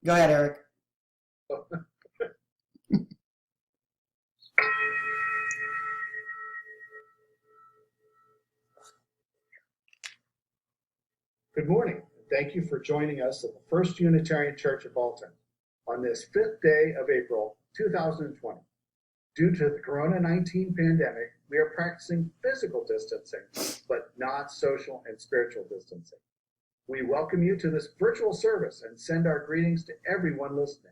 Go ahead, Eric. Good morning. Thank you for joining us at the First Unitarian Church of Alton on this 5th day of April 2020. Due to the Corona-19 pandemic, we are practicing physical distancing, but not social and spiritual distancing. We welcome you to this virtual service and send our greetings to everyone listening.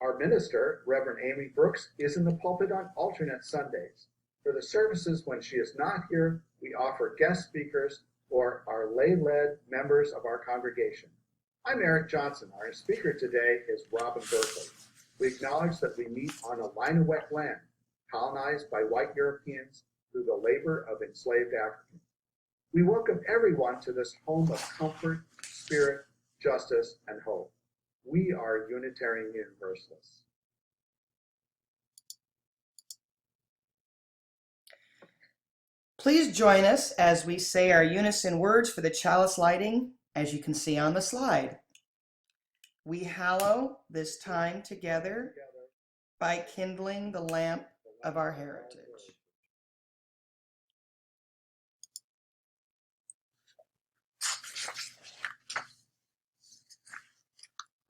Our minister, Reverend Amy Brooks, is in the pulpit on alternate Sundays. For the services when she is not here, we offer guest speakers or our lay-led members of our congregation. I'm Eric Johnson. Our speaker today is Robin Berkeley. We acknowledge that we meet on a line of wet land, colonized by white Europeans through the labor of enslaved Africans. We welcome everyone to this home of comfort, spirit, justice, and hope. We are Unitarian Universalists. Please join us as we say our unison words for the Chalice Lighting, as you can see on the slide. We hallow this time together by kindling the lamp of our heritage.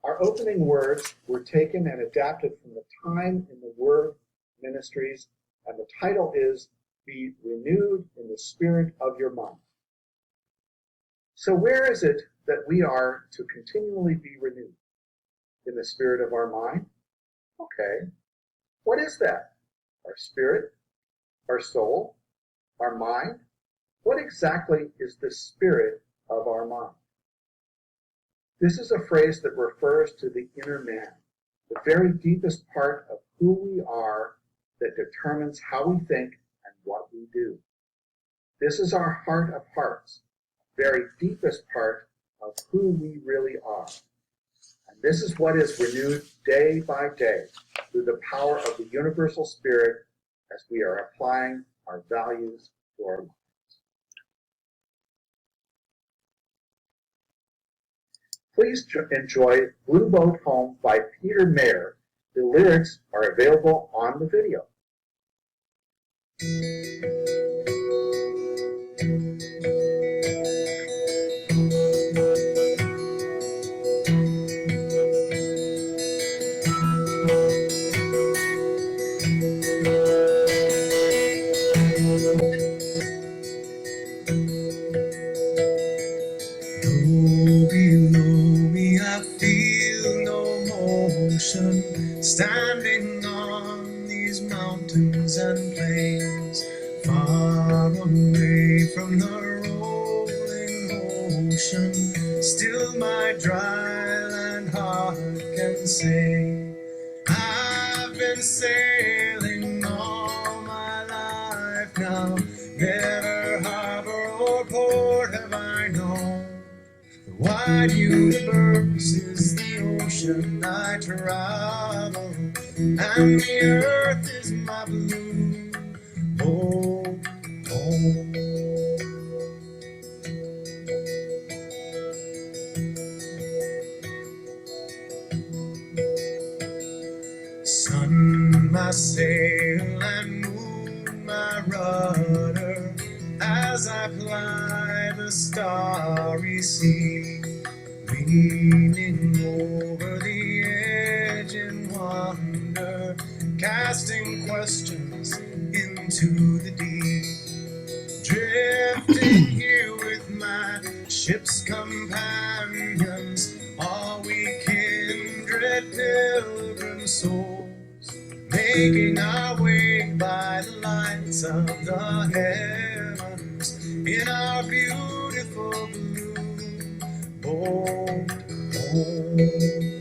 Our opening words were taken and adapted from the Time in the Word Ministries, and the title is Be Renewed in the Spirit of Your Mind. So where is it that we are to continually be renewed? In the spirit of our mind? Okay. What is that? Our spirit? Our soul? Our mind? What exactly is the spirit of our mind? This is a phrase that refers to the inner man, the very deepest part of who we are that determines how we think and what we do. This is our heart of hearts, the very deepest part of who we really are. And this is what is renewed day by day through the power of the universal spirit as we are applying our values to our lives. Please enjoy Blue Boat Home by Peter Mayer. The lyrics are available on the video. Standing on these mountains and plains, far away from the rolling ocean, still my dry land heart can say, I've been sailing all my life now, never harbor or port have I known. The wide universe is the ocean I travel, and the earth is my blue home. Sun, my sail, and moon, my rudder, as I ply the starry sea, leaning over the edge in wonder, casting questions into the deep, drifting here with my ship's companions, all we kindred pilgrim souls, making our way by the lights of the heavens in our beautiful blue boat home.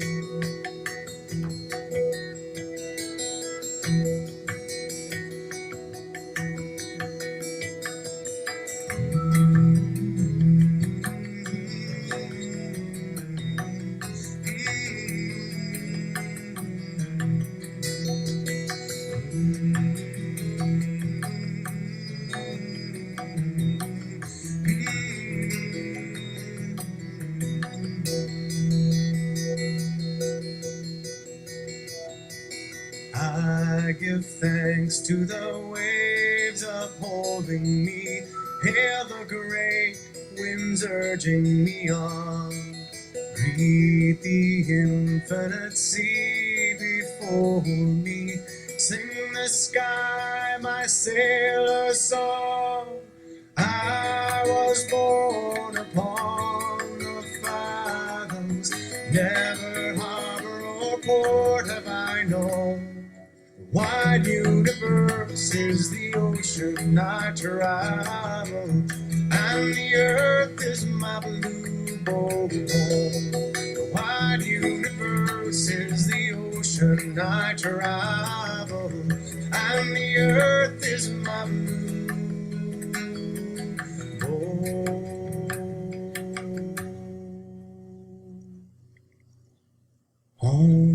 thanks to the waves upholding me. Hail the great winds urging me on. Greet the infinite sea before me. Sing the sky my sailor song. I was born upon the fathoms. Never harbor or port have I known. The wide universe is the ocean I travel, and the earth is my blue boat home. The wide universe is the ocean I travel, and the earth is my blue boat home.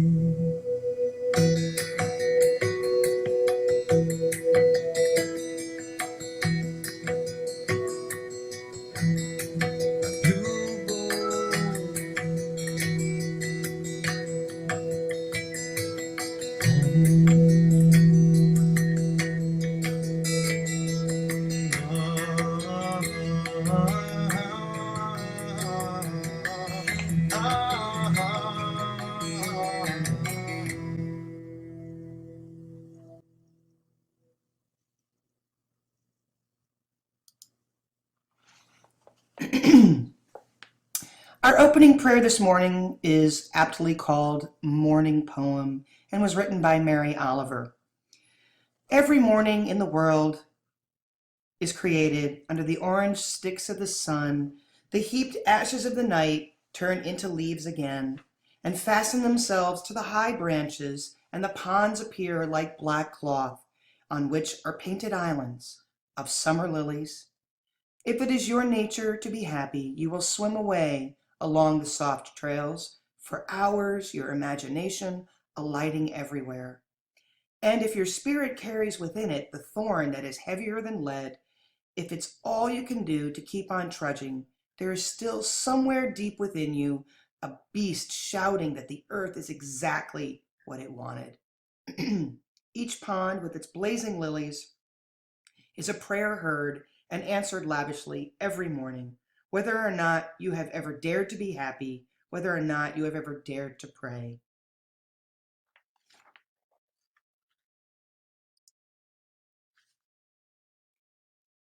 Our opening prayer this morning is aptly called Morning Poem and was written by Mary Oliver. Every morning in the world is created under the orange sticks of the sun. The heaped ashes of the night turn into leaves again and fasten themselves to the high branches, and the ponds appear like black cloth on which are painted islands of summer lilies. If it is your nature to be happy, you will swim away along the soft trails, for hours, your imagination alighting everywhere. And if your spirit carries within it the thorn that is heavier than lead, if it's all you can do to keep on trudging, there is still somewhere deep within you a beast shouting that the earth is exactly what it wanted. Each pond with its blazing lilies is a prayer heard and answered lavishly every morning, whether or not you have ever dared to be happy, whether or not you have ever dared to pray.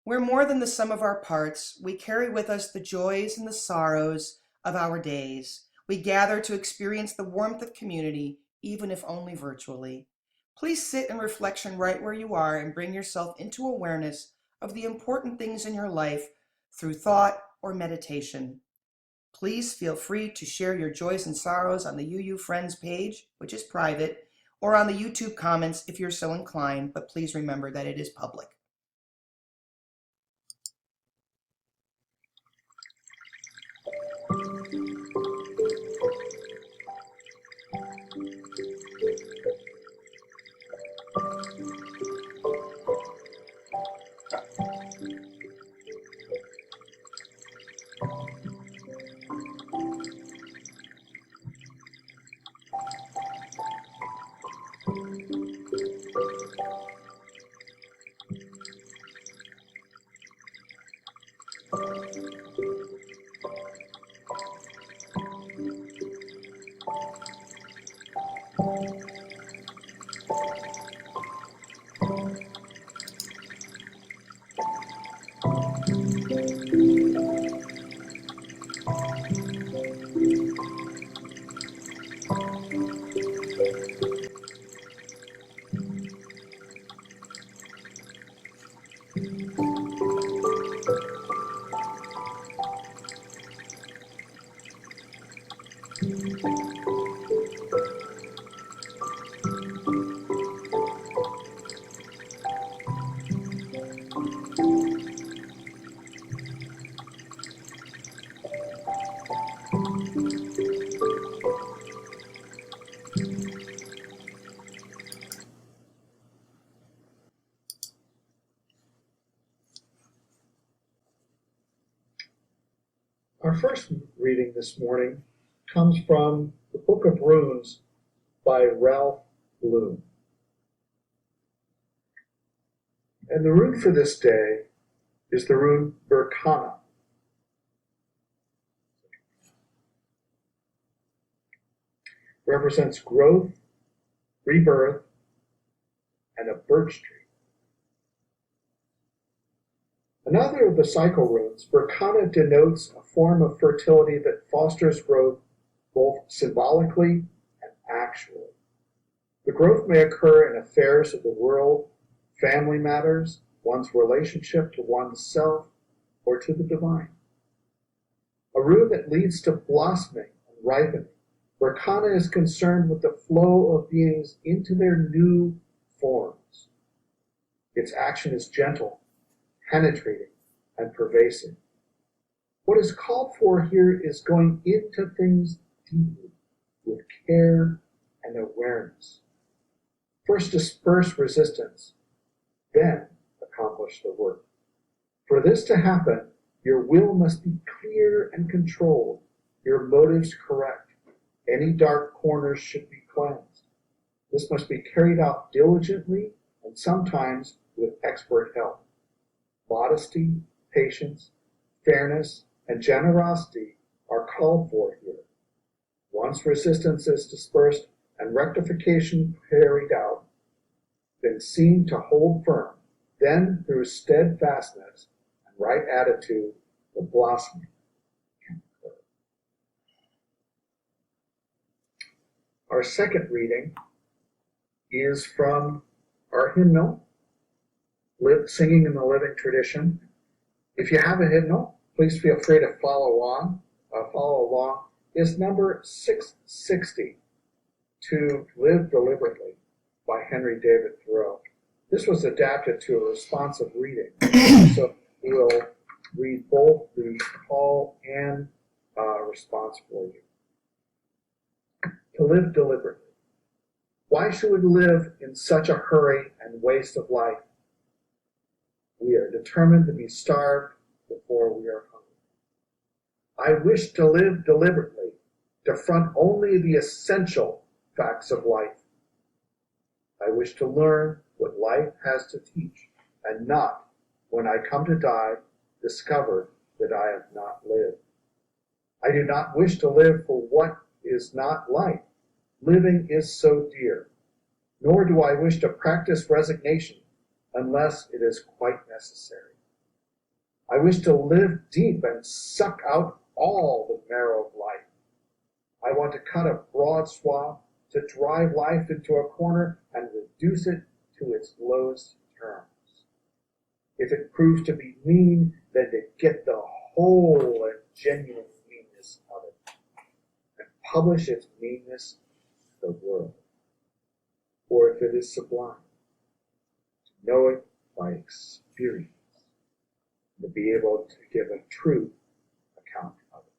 We're more than the sum of our parts. We carry with us the joys and the sorrows of our days. We gather to experience the warmth of community, even if only virtually. Please sit in reflection right where you are and bring yourself into awareness of the important things in your life through thought or meditation. Please feel free to share your joys and sorrows on the UU Friends page, which is private, or on the YouTube comments if you're so inclined, but please remember that it is public. Our first reading this morning comes from the Book of Runes by Ralph Bloom. And the rune for this day is the rune Berkana. Represents growth, rebirth, and a birch tree. Another of the cycle runes, Berkana denotes a form of fertility that fosters growth both symbolically and actually. The growth may occur in affairs of the world, family matters, one's relationship to oneself, or to the divine. A rune that leads to blossoming and ripening. Berkana is concerned with the flow of beings into their new forms. Its action is gentle, penetrating, and pervasive. What is called for here is going into things deeply, with care and awareness. First disperse resistance, then accomplish the work. For this to happen, your will must be clear and controlled, your motives correct. Any dark corners should be cleansed. This must be carried out diligently and sometimes with expert help. Modesty, patience, fairness, and generosity are called for here. Once resistance is dispersed and rectification carried out, then seen to hold firm, then through steadfastness and right attitude, the blossoming can occur. Our second reading is from our hymnal, Singing in the Living Tradition. If you have a hymnal, please feel free to follow along. It's number 660, To Live Deliberately by Henry David Thoreau. This was adapted to a responsive reading, so we will read both the call and response for you. To live deliberately. Why should we live in such a hurry and waste of life? We are determined to be starved before we are hungry. I wish to live deliberately, to front only the essential facts of life. I wish to learn what life has to teach, and not, when I come to die, discover that I have not lived. I do not wish to live for what is not life. Living is so dear. Nor do I wish to practice resignation unless it is quite necessary. I wish to live deep and suck out all the marrow of life. I want to cut a broad swath, to drive life into a corner and reduce it to its lowest terms. If it proves to be mean, then to get the whole and genuine meanness of it, and publish its meanness to the world. Or if it is sublime, to know it by experience, to be able to give a true account of it.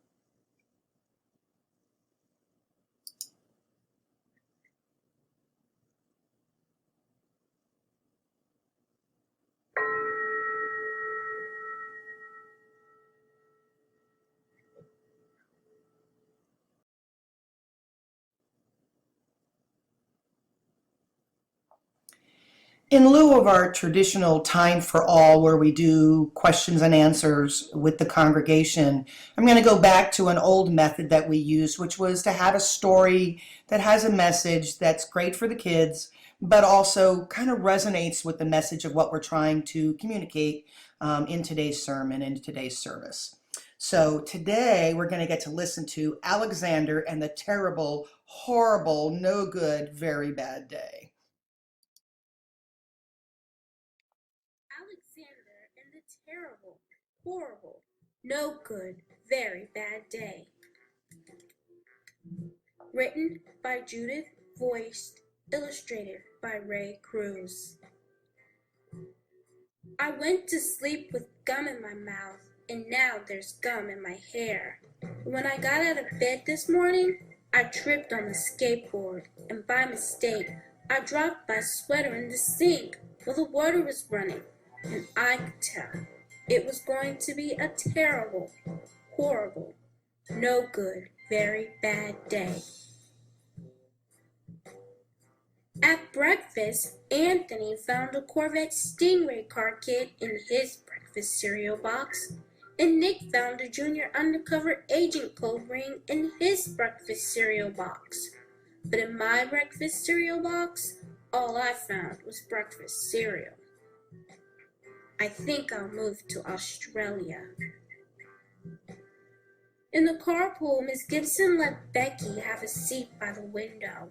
In lieu of our traditional time for all, where we do questions and answers with the congregation, I'm going to go back to an old method that we used, which was to have a story that has a message that's great for the kids, but also kind of resonates with the message of what we're trying to communicate in today's sermon, in today's service. So today we're going to get to listen to Alexander and the terrible, horrible, no good, very bad day. Alexander and the terrible, horrible, no good, very bad day. Written by Judith, voiced, illustrated by Ray Cruz. I went to sleep with gum in my mouth, and now there's gum in my hair. When I got out of bed this morning, I tripped on the skateboard, and by mistake, I dropped my sweater in the sink while the water was running, and I could tell it was going to be a terrible, horrible, no good, very bad day. At breakfast, Anthony found a Corvette Stingray car kit in his breakfast cereal box, and Nick found a junior undercover agent code ring in his breakfast cereal box. But in my breakfast cereal box, all I found was breakfast cereal. I think I'll move to Australia. In the carpool, Miss Gibson let Becky have a seat by the window.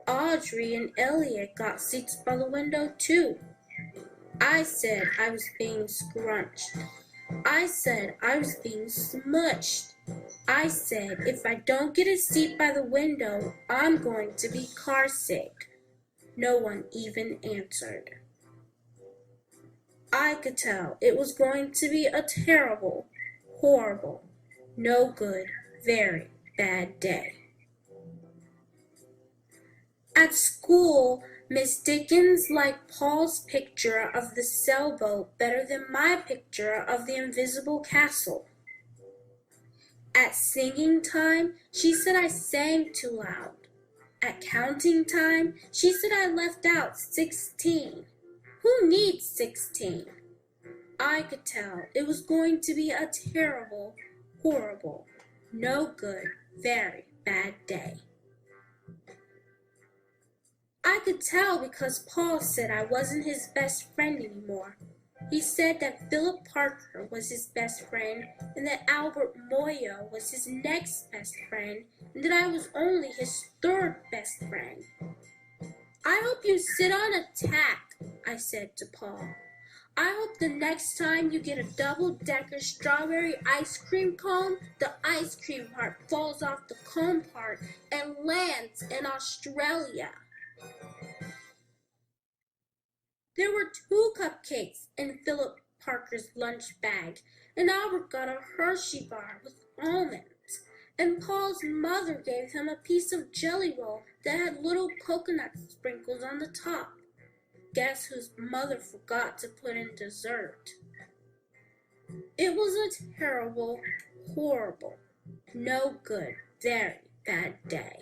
Audrey and Elliot got seats by the window too. I said I was being scrunched. I said I was being smushed. I said if I don't get a seat by the window, I'm going to be car sick. No one even answered. I could tell it was going to be a terrible, horrible, no good, very bad day. At school, Miss Dickens liked Paul's picture of the sailboat better than my picture of the invisible castle. At singing time, she said I sang too loud. At counting time, she said I left out 16. Who needs 16? I could tell it was going to be a terrible, horrible, no good, very bad day. I could tell because Paul said I wasn't his best friend anymore. He said that Philip Parker was his best friend and that Albert Moyo was his next best friend and that I was only his third best friend. I hope you sit on a tack, I said to Paul. I hope the next time you get a double-decker strawberry ice cream cone, the ice cream part falls off the cone part and lands in Australia. There were 2 cupcakes in Philip Parker's lunch bag, and Albert got a Hershey bar with almonds, and Paul's mother gave him a piece of jelly roll that had little coconut sprinkles on the top. Guess whose mother forgot to put in dessert? It was a terrible, horrible, no good, very bad day.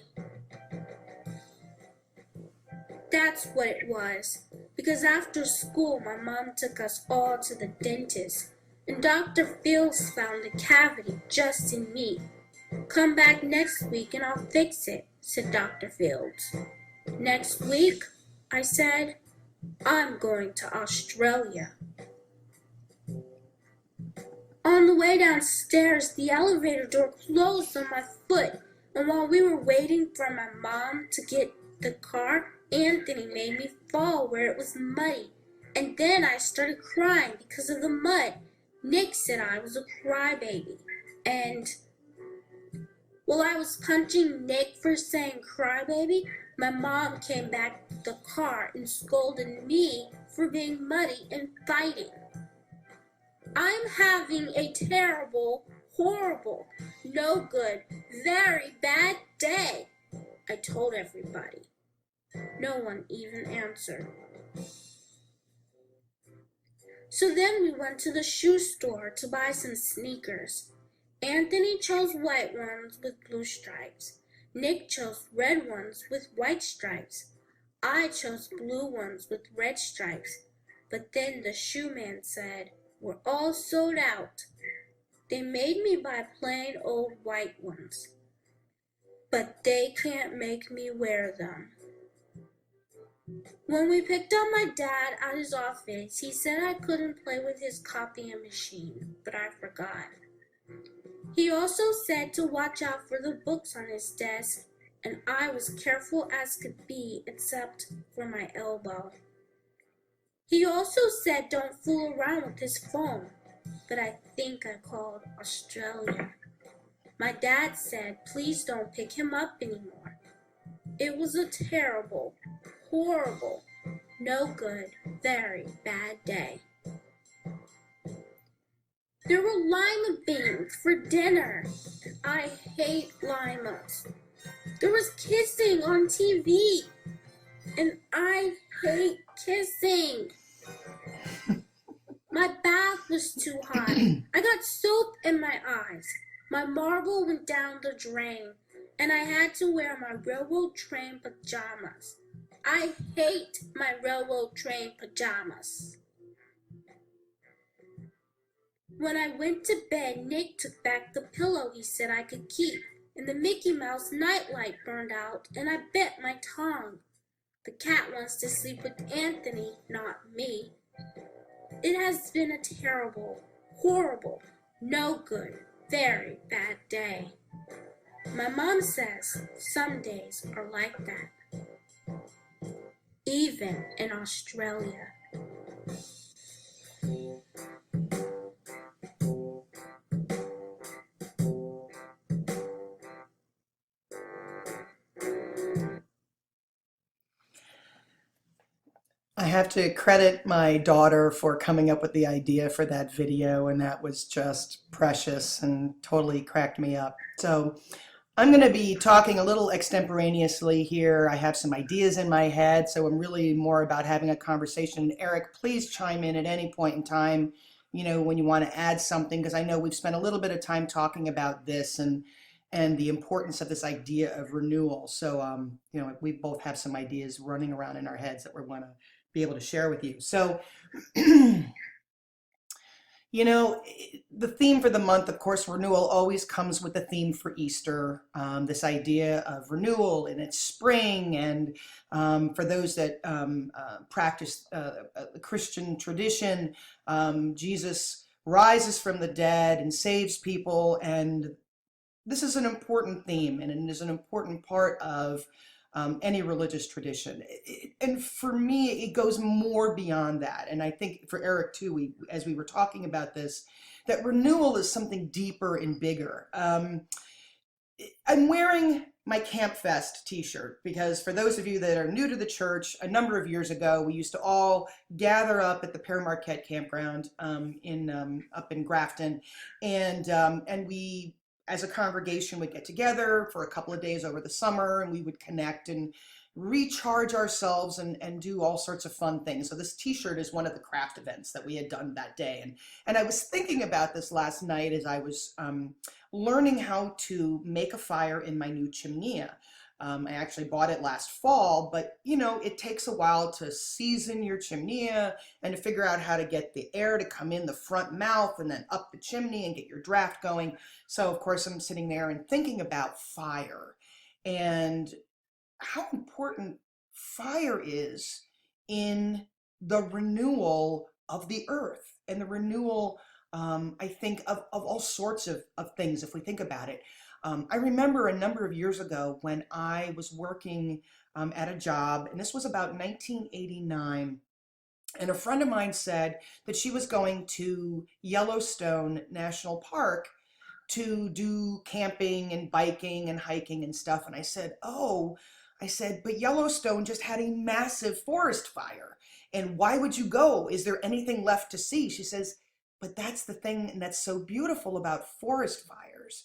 That's what it was, because after school my mom took us all to the dentist, and Dr. Fields found a cavity just in me. Come back next week and I'll fix it, said Dr. Fields. Next week, I said, I'm going to Australia. On the way downstairs, the elevator door closed on my foot, and while we were waiting for my mom to get the car, Anthony made me fall where it was muddy, and then I started crying because of the mud. Nick said I was a crybaby, and while I was punching Nick for saying crybaby, my mom came back to the car and scolded me for being muddy and fighting. I'm having a terrible, horrible, no good, very bad day, I told everybody. No one even answered. So then we went to the shoe store to buy some sneakers. Anthony chose white ones with blue stripes. Nick chose red ones with white stripes. I chose blue ones with red stripes. But then the shoe man said, "We're all sold out." They made me buy plain old white ones. But they can't make me wear them. When we picked up my dad at his office, he said I couldn't play with his copying machine, but I forgot. He also said to watch out for the books on his desk, and I was careful as could be except for my elbow. He also said don't fool around with his phone, but I think I called Australia. My dad said please don't pick him up anymore. It was a terrible, horrible, no good, very bad day. There were lima beans for dinner. I hate limas. There was kissing on TV, and I hate kissing. My bath was too hot. I got soap in my eyes. My marble went down the drain, and I had to wear my railroad train pajamas. I hate my railroad train pajamas. When I went to bed, Nick took back the pillow he said I could keep, and the Mickey Mouse nightlight burned out, and I bit my tongue. The cat wants to sleep with Anthony, not me. It has been a terrible, horrible, no good, very bad day. My mom says some days are like that, even in Australia. I have to credit my daughter for coming up with the idea for that video, and that was just precious and totally cracked me up. So I'm going to be talking a little extemporaneously here. I have some ideas in my head, so I'm really more about having a conversation. Eric, please chime in at any point in time, when you want to add something, because I know we've spent a little bit of time talking about this and the importance of this idea of renewal. So, we both have some ideas running around in our heads that we want to be able to share with you. So, the theme for the month, of course, renewal always comes with the theme for Easter, this idea of renewal, and it's spring. And for those that practice the Christian tradition, Jesus rises from the dead and saves people. And this is an important theme, and it is an important part of any religious tradition. And for me, it goes more beyond that. And I think for Eric too, as we were talking about this, that renewal is something deeper and bigger. I'm wearing my Camp Fest t-shirt because for those of you that are new to the church, a number of years ago, we used to all gather up at the Pere Marquette campground up in Grafton, and we, as a congregation, would get together for a couple of days over the summer, and we would connect and recharge ourselves and do all sorts of fun things. So this t-shirt is one of the craft events that we had done that day. And I was thinking about this last night as I was learning how to make a fire in my new chimney. I actually bought it last fall, but it takes a while to season your chimney and to figure out how to get the air to come in the front mouth and then up the chimney and get your draft going. So of course I'm sitting there and thinking about fire and how important fire is in the renewal of the earth and the renewal, I think, of all sorts of things, if we think about it. I remember a number of years ago when I was working at a job, and this was about 1989, and a friend of mine said that she was going to Yellowstone National Park to do camping and biking and hiking and stuff. And I said, but Yellowstone just had a massive forest fire. And why would you go? Is there anything left to see? She says, but that's the thing, and that's so beautiful about forest fires.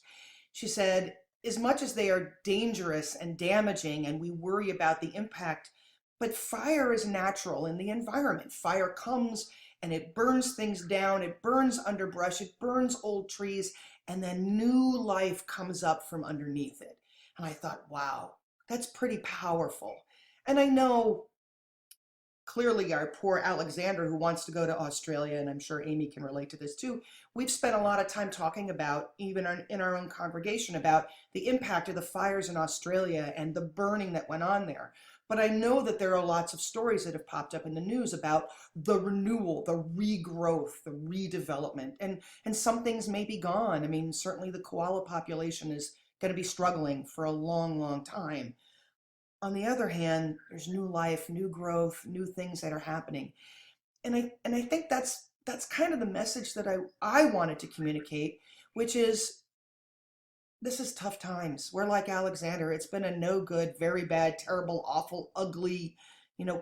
She said, as much as they are dangerous and damaging, and we worry about the impact, but fire is natural in the environment. Fire comes and it burns things down, it burns underbrush, it burns old trees, and then new life comes up from underneath it. And I thought, wow, that's pretty powerful. And I know clearly our poor Alexander, who wants to go to Australia, and I'm sure Amy can relate to this too, we've spent a lot of time talking about, even in our own congregation, about the impact of the fires in Australia and the burning that went on there. But I know that there are lots of stories that have popped up in the news about the renewal, the regrowth, the redevelopment, and some things may be gone. I mean, certainly the koala population is going to be struggling for a long, long time. On the other hand, there's new life, new growth, new things that are happening. And I think that's kind of the message that I wanted to communicate, which is this is tough times. We're like Alexander. It's been a no good, very bad, terrible, awful, ugly,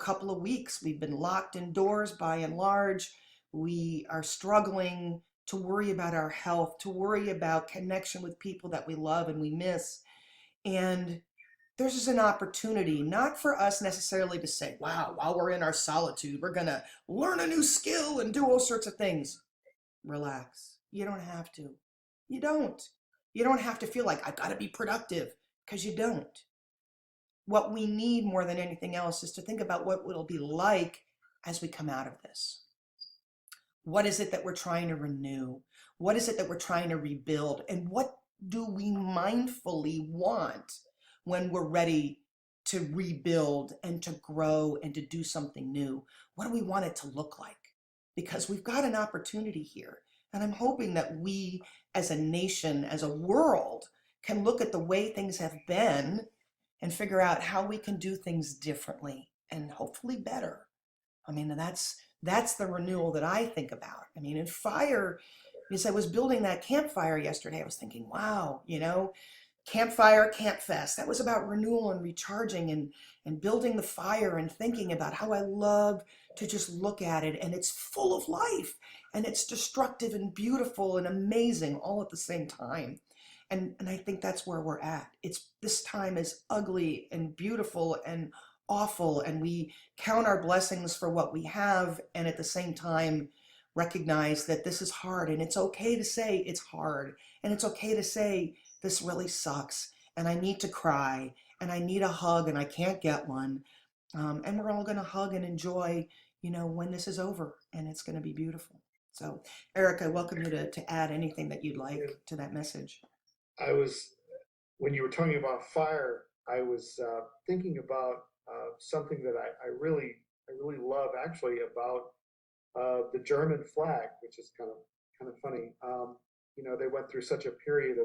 couple of weeks. We've been locked indoors by and large. We are struggling to worry about our health, to worry about connection with people that we love and we miss. And there's just an opportunity, not for us necessarily to say, wow, while we're in our solitude, we're going to learn a new skill and do all sorts of things. Relax. You don't have to. You don't. You don't have to feel like I've got to be productive, because you don't. what we need more than anything else is to think about what it'll be like as we come out of this. What is it that we're trying to renew? What is it that we're trying to rebuild? And what do we mindfully want when we're ready to rebuild and to grow and to do something new? What do we want it to look like? Because we've got an opportunity here. And I'm hoping that we as a nation, as a world, can look at the way things have been and figure out how we can do things differently and hopefully better. I mean, that's the renewal that I think about. I mean, in fire, as I was building that campfire yesterday, I was thinking, wow, campfire, camp fest. That was about renewal and recharging and building the fire and thinking about how I love to just look at it. And it's full of life and it's destructive and beautiful and amazing all at the same time. And I think that's where we're at. This time is ugly and beautiful and awful, and we count our blessings for what we have, and at the same time recognize that this is hard, and it's okay to say it's hard, and it's okay to say this really sucks, and I need to cry, and I need a hug, and I can't get one. And we're all going to hug and enjoy, when this is over, and it's going to be beautiful. So, Eric, I welcome you to add anything that you'd like to that message. When you were talking about fire, I was thinking about something that I really love actually about the German flag, which is kind of funny. They went through such a period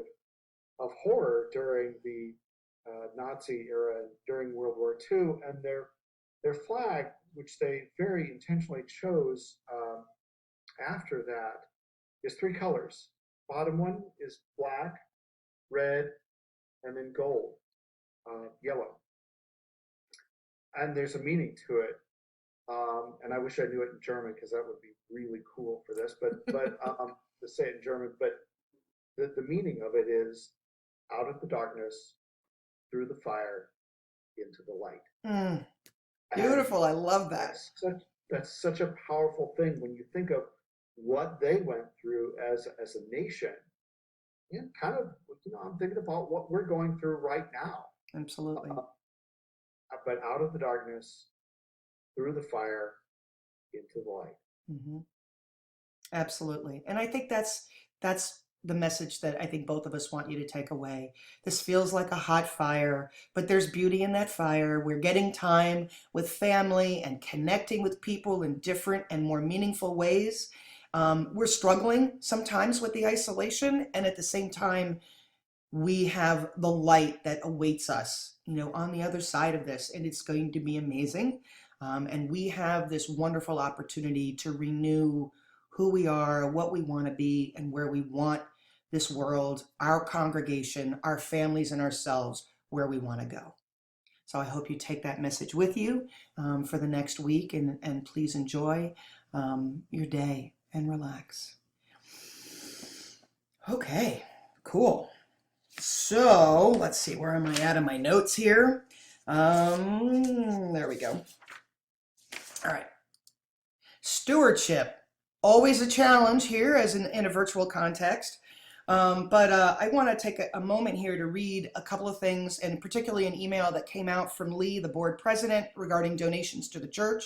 of horror during the Nazi era and during World War II, and their flag, which they very intentionally chose after that, is three colors. Bottom one is black, red, and then gold, yellow. And there's a meaning to it. And I wish I knew it in German because that would be really cool for this. But to say it in German, but the meaning of it is out of the darkness, through the fire, into the light. Beautiful. I love that. That's such a powerful thing when you think of what they went through as a nation. Yeah, kind of, I'm thinking about what we're going through right now. Absolutely. But out of the darkness, through the fire, into the light. Mm-hmm. Absolutely. And I think that's the message that I think both of us want you to take away. This feels like a hot fire, but there's beauty in that fire. We're getting time with family and connecting with people in different and more meaningful ways. We're struggling sometimes with the isolation, and at the same time, we have the light that awaits us, on the other side of this, and it's going to be amazing. And we have this wonderful opportunity to renew who we are, what we want to be, and where we want this world, our congregation, our families, and ourselves, where we want to go. So I hope you take that message with you for the next week, and please enjoy your day and relax. Okay, cool. So let's see, where am I at in my notes here? There we go. All right. Stewardship, always a challenge here as in a virtual context. But I want to take a moment here to read a couple of things, and particularly an email that came out from Lee, the board president, regarding donations to the church.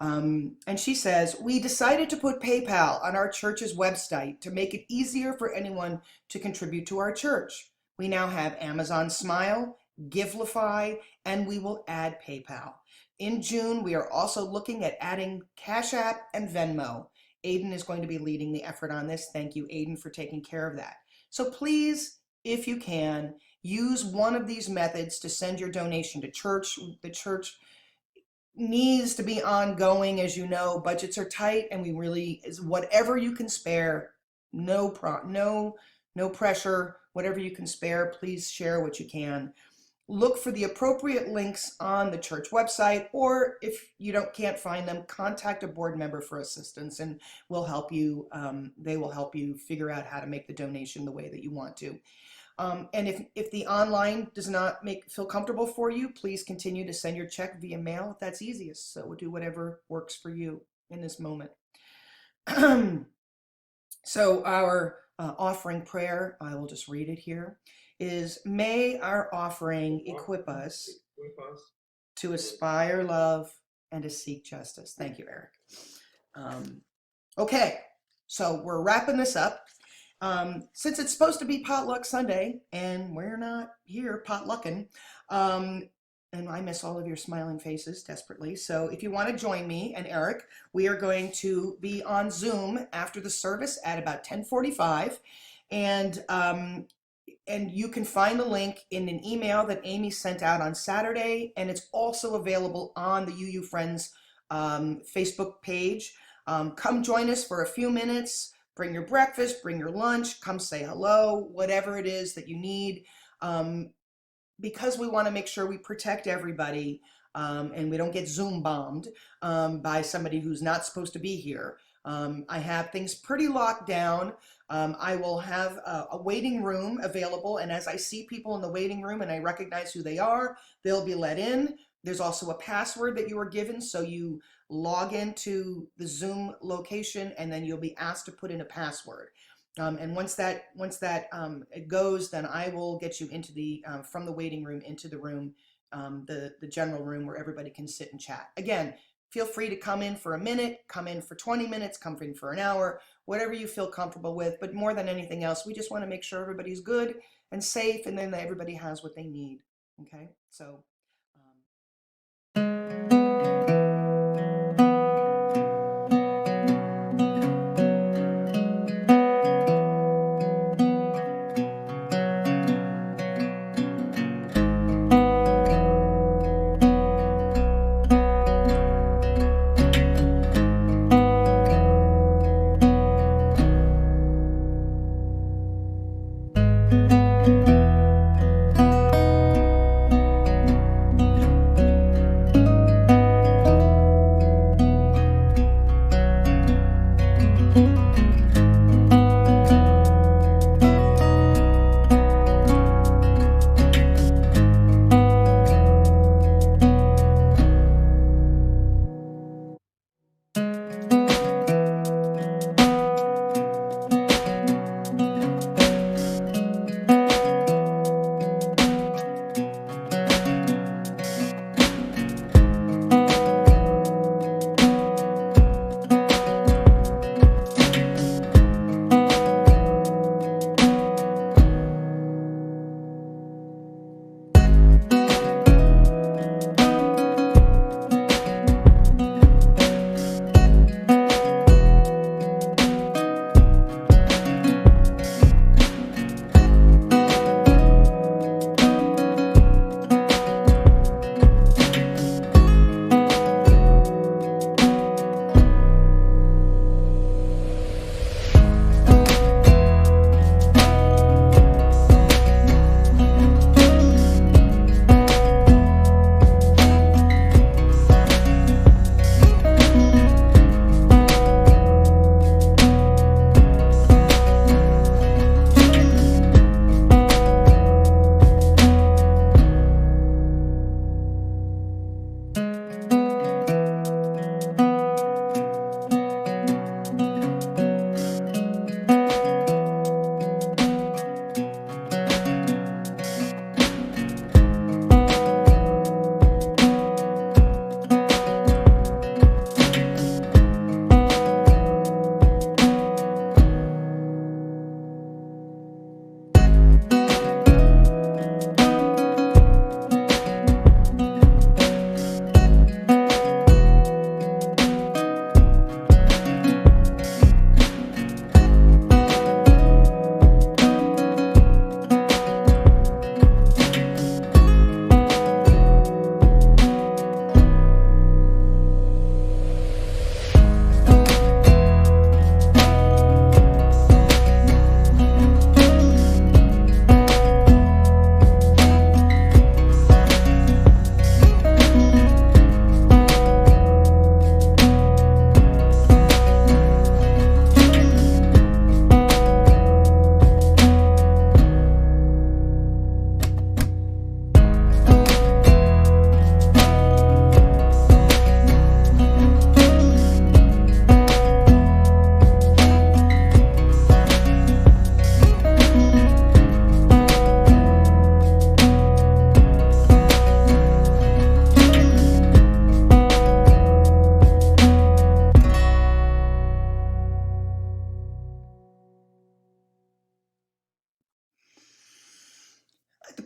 And she says, we decided to put PayPal on our church's website to make it easier for anyone to contribute to our church. We now have Amazon Smile, Givelify, and we will add PayPal. In June, we are also looking at adding Cash App and Venmo. Aiden is going to be leading the effort on this. Thank you, Aiden, for taking care of that. So please, if you can, use one of these methods to send your donation to church. The church needs to be ongoing. As you know, budgets are tight, and we really, whatever you can spare, no pressure, whatever you can spare, please share what you can. Look for the appropriate links on the church website, or if you can't find them, contact a board member for assistance, and we'll help you. They will help you figure out how to make the donation the way that you want to. And if the online does not feel comfortable for you, please continue to send your check via mail if that's easiest. So we'll do whatever works for you in this moment. So our offering prayer, I will just read it here, is may our offering equip us with us. to aspire love and to seek justice. Thank you, Eric. Okay, so we're wrapping this up. Since it's supposed to be Potluck Sunday and we're not here potlucking, and I miss all of your smiling faces desperately. So if you want to join me and Eric, we are going to be on Zoom after the service at about 10:45, and you can find the link in an email that Amy sent out on Saturday, and it's also available on the UU Friends Facebook page. Come join us for a few minutes. Bring your breakfast, bring your lunch, come say hello, whatever it is that you need, because we want to make sure we protect everybody, and we don't get Zoom bombed by somebody who's not supposed to be here. I have things pretty locked down. I will have a waiting room available, and as I see people in the waiting room and I recognize who they are, they'll be let in. There's also a password that you were given, so you log into the Zoom location and then you'll be asked to put in a password. And once that it goes, then I will get you into the from the waiting room into the room, the general room where everybody can sit and chat. Again, feel free to come in for a minute, come in for 20 minutes, come in for an hour, whatever you feel comfortable with. But more than anything else, we just want to make sure everybody's good and safe, and then everybody has what they need. Okay, so.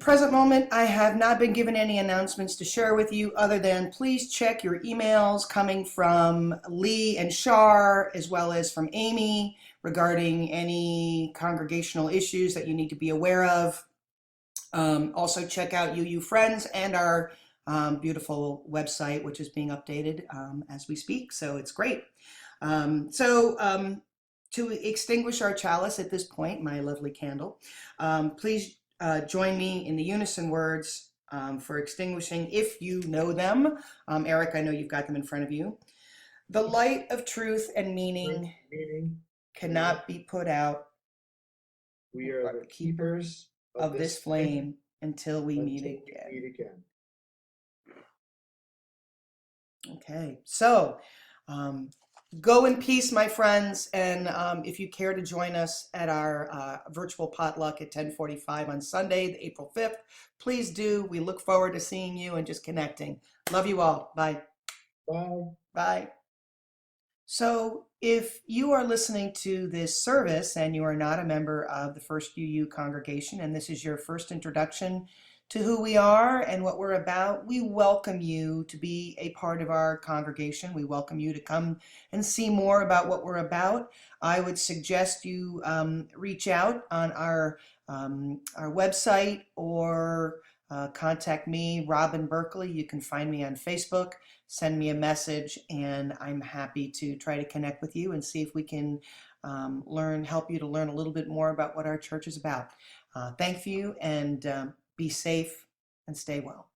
present moment, I have not been given any announcements to share with you other than please check your emails coming from Lee and Shar, as well as from Amy, regarding any congregational issues that you need to be aware of. Also check out UU Friends and our beautiful website, which is being updated as we speak, so it's great. To extinguish our chalice at this point, my lovely candle, please join me in the unison words for extinguishing, if you know them. Eric, I know you've got them in front of you. The light of truth and meaning cannot be put out. We are the keepers of this flame until we meet again. Okay, so go in peace, my friends, and if you care to join us at our virtual potluck at 10:45 on Sunday, April 5th, please do. We look forward to seeing you and just connecting. Love you all. Bye. Bye. Bye. So if you are listening to this service and you are not a member of the First UU congregation, and this is your first introduction to who we are and what we're about, we welcome you to be a part of our congregation. We welcome you to come and see more about what we're about. I would suggest you reach out on our website or contact me, Robin Berkeley. You can find me on Facebook, send me a message, and I'm happy to try to connect with you and see if we can help you to learn a little bit more about what our church is about. Thank you, and be safe and stay well.